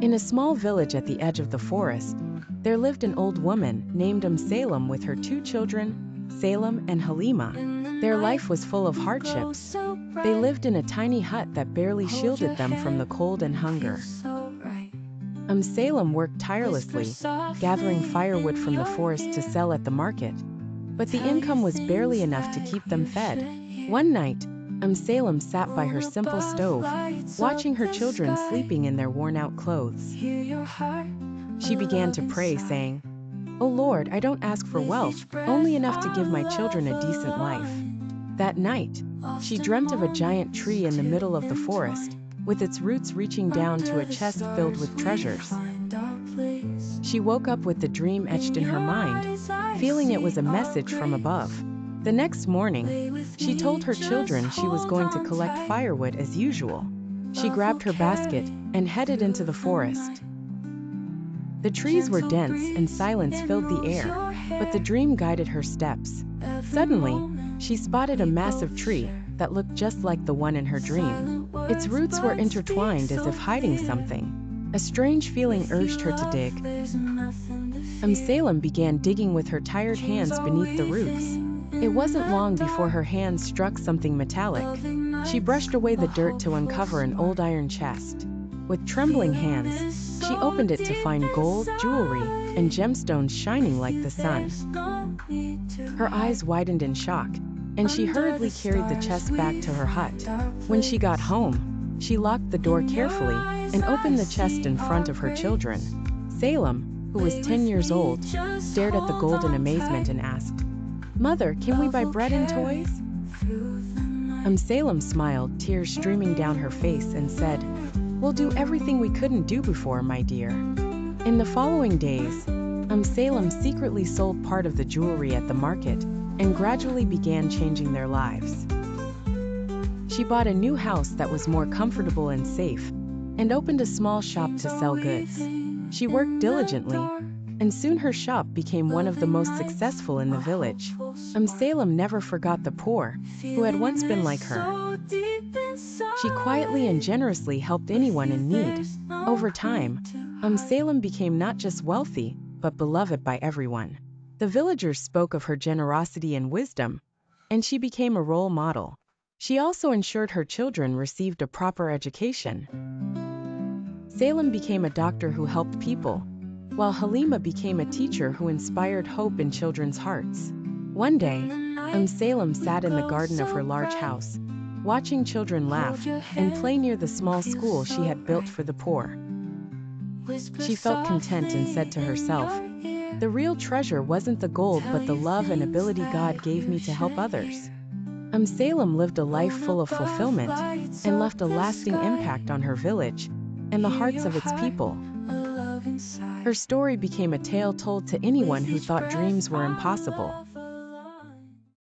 In a small village at the edge of the forest, there lived an old woman named Salem with her two children, Salem and Halima. Their life was full of hardships. They lived in a tiny hut that barely shielded them from the cold and hunger. Salem worked tirelessly, gathering firewood from the forest to sell at the market. But the income was barely enough to keep them fed. One night, Salem sat by her simple stove, watching her children sleeping in their worn-out clothes. She began to pray, saying, "O Lord, I don't ask for wealth, only enough to give my children a decent life." That night, she dreamt of a giant tree in the middle of the forest, with its roots reaching down to a chest filled with treasures. She woke up with the dream etched in her mind, feeling it was a message from above. The next morning, she told her children she was going to collect firewood as usual. She grabbed her basket and headed into the forest. The trees were dense and silence filled the air, but the dream guided her steps. Suddenly, she spotted a massive tree that looked just like the one in her dream. Its roots were intertwined as if hiding something. A strange feeling urged her to dig. Salem began digging with her tired hands beneath the roots. It wasn't long before her hands struck something metallic. She brushed away the dirt to uncover an old iron chest. With trembling hands, she opened it to find gold, jewelry, and gemstones shining like the sun. Her eyes widened in shock, and she hurriedly carried the chest back to her hut. When she got home, she locked the door carefully and opened the chest in front of her children. Salem, who was 10 years old, stared at the gold in amazement and asked, "Mother, can we buy bread and toys?" Salem smiled, tears streaming down her face, and said, "We'll do everything we couldn't do before, my dear." In the following days, Salem secretly sold part of the jewelry at the market and gradually began changing their lives. She bought a new house that was more comfortable and safe, and opened a small shop to sell goods. She worked diligently, and soon her shop became one of the most successful in the village. Salem never forgot the poor, who had once been like her. She quietly and generously helped anyone in need. Over time, Salem became not just wealthy, but beloved by everyone. The villagers spoke of her generosity and wisdom, and she became a role model. She also ensured her children received a proper education. Salem became a doctor who helped people, while Halima became a teacher who inspired hope in children's hearts. One day, Salem sat in the garden of her large house, watching children laugh and play near the small school she had built for the poor. She felt content and said to herself, "The real treasure wasn't the gold but the love and ability God gave me to help others." Salem lived a life full of fulfillment and left a lasting impact on her village and the hearts of its people. Her story became a tale told to anyone who thought dreams were impossible.